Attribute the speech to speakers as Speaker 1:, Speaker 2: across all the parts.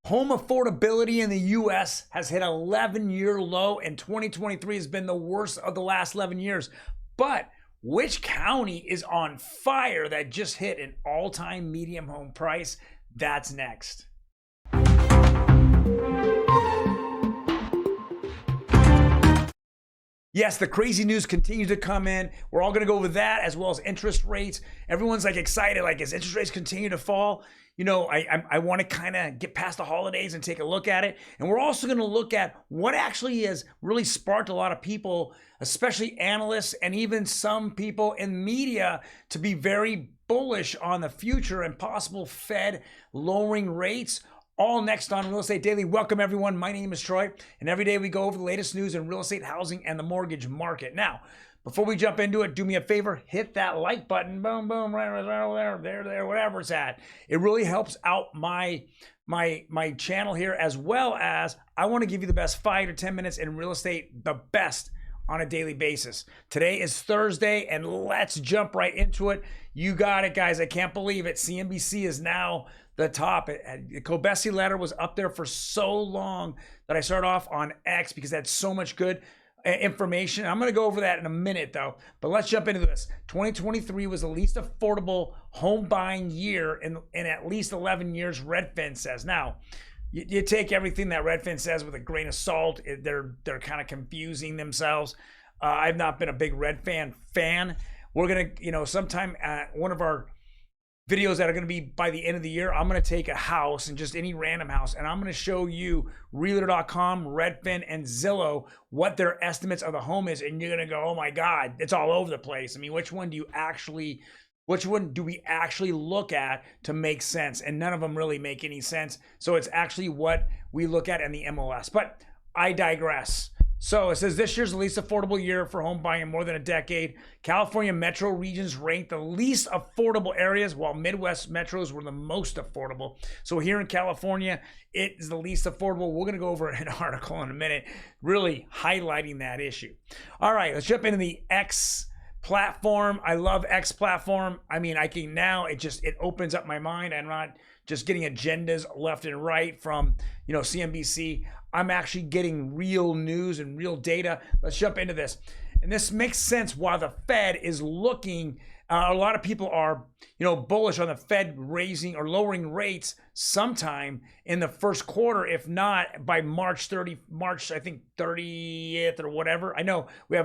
Speaker 1: Home affordability in the U.S. has hit an 11-year low, and 2023 has been the worst of the last 11 years. But which county is on fire that just hit an all-time median home price? That's next. Yes, the crazy news continues to come in. We're all going to go over that as well as interest rates. Everyone's like excited, like as interest rates continue to fall, you know, I want to kind of get past the holidays and take a look at it. And we're also going to look at what actually has really sparked a lot of people, especially analysts and even some people in media, to be very bullish on the future and possible Fed lowering rates. All next on Real Estate Daily. Welcome everyone. My name is Troy, and every day we go over the latest news in real estate, housing, and the mortgage market. Now, before we jump into it, do me a favor, hit that like button, boom, boom, right there, whatever it's at. It really helps out my channel here, as well as I want to give you the best 5 to 10 minutes in real estate, the best on a daily basis. Today is Thursday, and let's jump right into it. You got it, guys. I can't believe it. CNBC is now the top. The Kobesi letter was up there for so long that I started off on X because that's so much good information. I'm going to go over that in a minute though, but let's jump into this. 2023 was the least affordable home buying year in at least 11 years, Redfin says. Now, you take everything that Redfin says with a grain of salt. They're kind of confusing themselves. I've not been a big Redfin fan. We're going to, sometime one of our videos that are going to be by the end of the year, I'm going to take a house, and just any random house, and I'm going to show you Realtor.com, Redfin, and Zillow what their estimates of the home is, and you're going to go, oh my God, it's all over the place. I mean, which one do we actually look at to make sense? And none of them really make any sense. So it's actually what we look at in the MLS. But I digress. So it says this year's the least affordable year for home buying in more than a decade. California metro regions ranked the least affordable areas, while Midwest metros were the most affordable. So here in California, it is the least affordable. We're going to go over an article in a minute, really highlighting that issue. All right, let's jump into the X platform. I love X platform. I mean, I can now, it opens up my mind. I'm not just getting agendas left and right from, CNBC. I'm actually getting real news and real data. Let's jump into this. And this makes sense why the Fed is looking, a lot of people are, bullish on the Fed raising or lowering rates sometime in the first quarter, if not by March 30th or whatever. I know we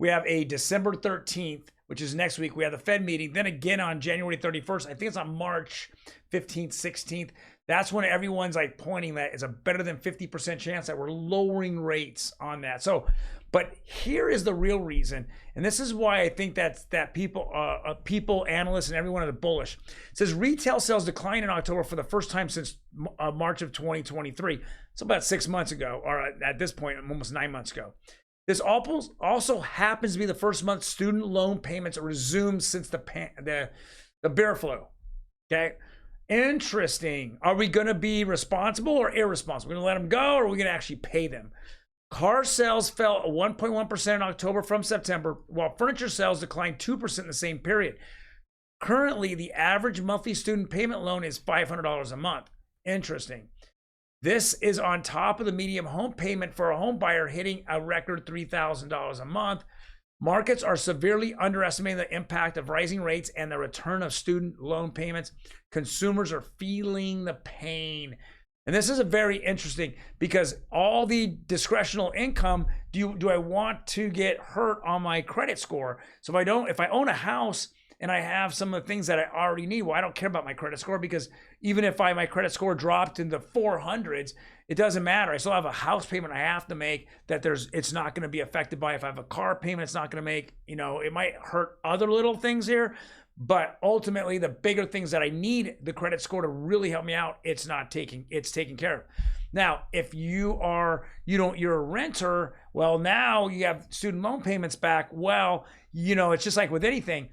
Speaker 1: have a December 13th, which is next week. We have the Fed meeting. Then again on January 31st, I think it's on March 15th, 16th. That's when everyone's like pointing that it's a better than 50% chance that we're lowering rates on that. So, but here is the real reason, and this is why I think that people, analysts, and everyone are bullish. It says retail sales declined in October for the first time since March of 2023. It's about 6 months ago, or at this point, almost 9 months ago. This also happens to be the first month student loan payments are resumed since the bear flu. Okay. Interesting. Are we going to be responsible or irresponsible? We're going to let them go, or are we going to actually pay them? Car sales fell 1.1% in October from September, while furniture sales declined 2% in the same period. Currently, the average monthly student payment loan is $500 a month. Interesting. This is on top of the median home payment for a home buyer hitting a record $3,000 a month. Markets are severely underestimating the impact of rising rates and the return of student loan payments. Consumers are feeling the pain. And this is a very interesting, because all the discretional income, do I want to get hurt on my credit score? So if I own a house and I have some of the things that I already need, well, I don't care about my credit score, because even if my credit score dropped in the 400s, it doesn't matter. I still have a house payment I have to make that it's not going to be affected by. If I have a car payment, it's not going to make, it might hurt other little things here, but ultimately the bigger things that I need the credit score to really help me out, it's taken care of. Now, if you're a renter, well, now you have student loan payments back. Well, it's just like with anything.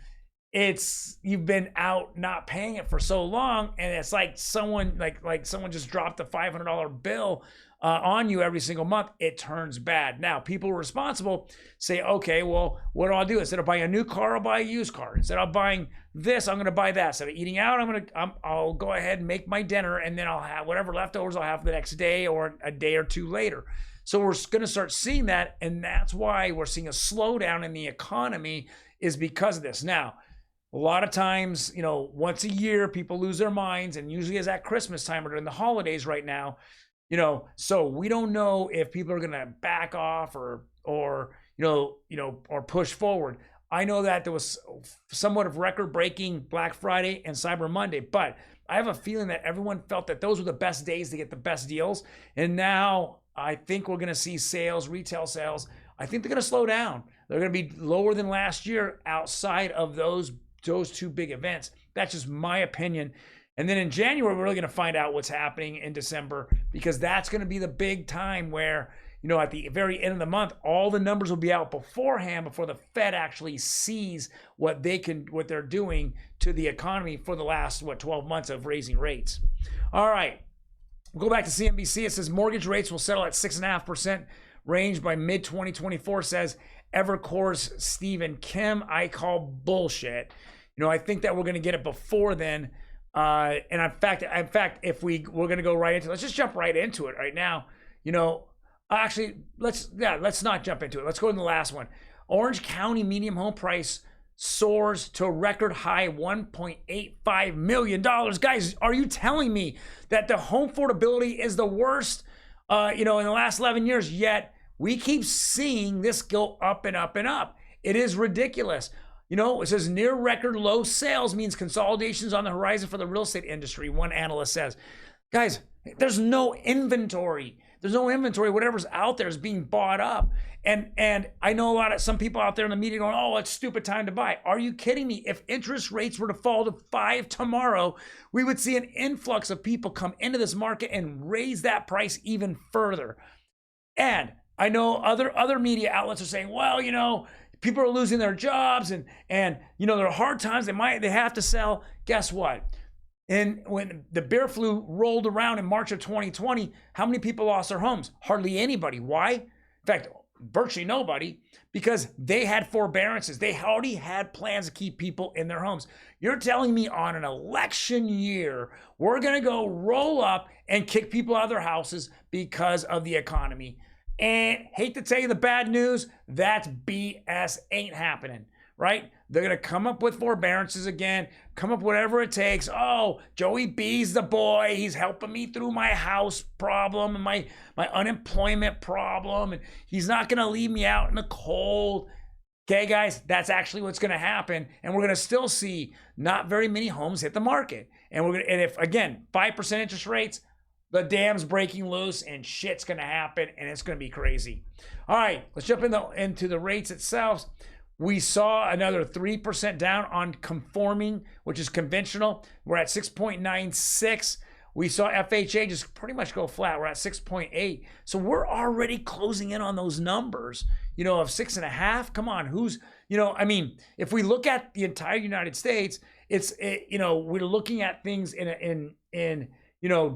Speaker 1: you've been out not paying it for so long, and it's like someone someone just dropped a $500 bill on you every single month. It turns bad. Now, people responsible say, okay, well, what do I do? Instead of buying a new car, I'll buy a used car. Instead of buying this, I'm going to buy that. Instead of eating out, I'll go ahead and make my dinner, and then I'll have whatever leftovers I'll have the next day or a day or two later. So we're going to start seeing that, and that's why we're seeing a slowdown in the economy, is because of this. Now, a lot of times, once a year, people lose their minds, and usually is at Christmas time or during the holidays right now, so we don't know if people are going to back off or push forward. I know that there was somewhat of record-breaking Black Friday and Cyber Monday, but I have a feeling that everyone felt that those were the best days to get the best deals, and now I think we're going to see retail sales, I think they're going to slow down. They're going to be lower than last year outside of those two big events. That's just my opinion. And then in January, we're really going to find out what's happening in December, because that's going to be the big time where, at the very end of the month, all the numbers will be out beforehand, before the Fed actually sees what they're doing to the economy for the last, 12 months of raising rates. All right. We'll go back to CNBC. It says mortgage rates will settle at 6.5% range by mid-2024, says Evercore's Stephen Kim. I call bullshit. I think that we're going to get it before then. And in fact, if we're going to go right into, let's just jump right into it right now. Actually, let's not jump into it. Let's go to the last one. Orange County median home price soars to a record high $1.85 million. Guys, are you telling me that the home affordability is the worst, in the last 11 years, yet we keep seeing this go up and up and up? It is ridiculous. It says near record low sales means consolidations on the horizon for the real estate industry, one analyst says. Guys, there's no inventory. Whatever's out there is being bought up. And I know some people out there in the media going, oh, it's stupid time to buy. Are you kidding me? If interest rates were to fall to 5 tomorrow, we would see an influx of people come into this market and raise that price even further. And I know other media outlets are saying, well, people are losing their jobs and there are hard times. They have to sell. Guess what? And when the bear flu rolled around in March of 2020, how many people lost their homes? Hardly anybody. Why? In fact, virtually nobody, because they had forbearances. They already had plans to keep people in their homes. You're telling me on an election year, we're going to go roll up and kick people out of their houses because of the economy? And hate to tell you the bad news, that's BS. Ain't happening, right? They're going to come up with forbearances again, come up whatever it takes. Oh, Joey B's the boy. He's helping me through my house problem and my unemployment problem. And he's not going to leave me out in the cold. Okay, guys, that's actually what's going to happen. And we're going to still see not very many homes hit the market. And if, again, 5% interest rates, the dam's breaking loose and shit's going to happen, and it's going to be crazy. All right, let's jump into the rates itself. We saw another 3% down on conforming, which is conventional. We're at 6.96. We saw FHA just pretty much go flat. We're at 6.8. So we're already closing in on those numbers, of 6.5. Come on, if we look at the entire United States, we're looking at things in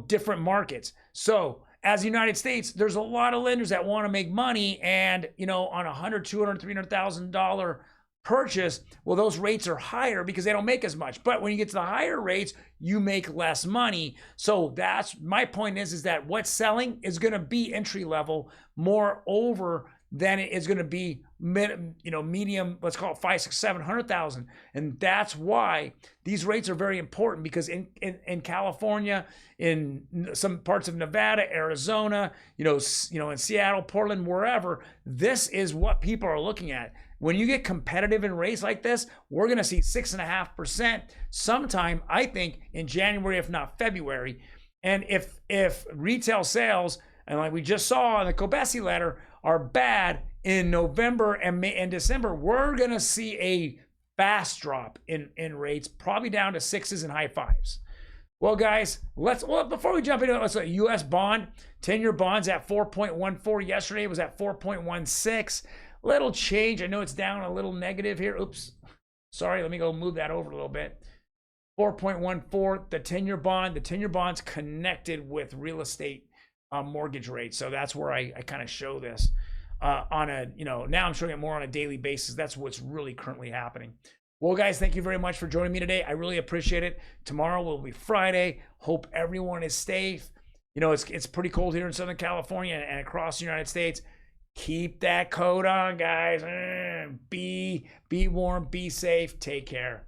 Speaker 1: different markets. So as the United States, there's a lot of lenders that want to make money, and on a $100,000, $200,000, $300,000 purchase, well, those rates are higher because they don't make as much. But when you get to the higher rates, you make less money. So that's my point is that what's selling is going to be entry level more over than it is going to be medium, let's call it 500,000, 600,000, 700,000. And that's why these rates are very important, because in California, in some parts of Nevada, Arizona, in Seattle, Portland, wherever, this is what people are looking at. When you get competitive in rates like this, we're going to see 6.5% sometime, I think, in January, if not February. And if retail sales, and like we just saw in the Kobesi letter, are bad in November and May and December, we're going to see a fast drop in rates, probably down to 6s and high 5s. Well, guys, before we jump into it, let's look at U.S. bond. 10-year bonds at 4.14. Yesterday it was at 4.16. Little change. I know it's down a little negative here. Oops. Sorry, let me go move that over a little bit. 4.14, the 10-year bond. The 10-year bond's connected with real estate mortgage rates. So that's where I kind of show this on a, now I'm showing it more on a daily basis. That's what's really currently happening. Well, guys, thank you very much for joining me today. I really appreciate it. Tomorrow will be Friday. Hope everyone is safe. It's pretty cold here in Southern California and across the United States. Keep that coat on, guys. Be warm, be safe, take care.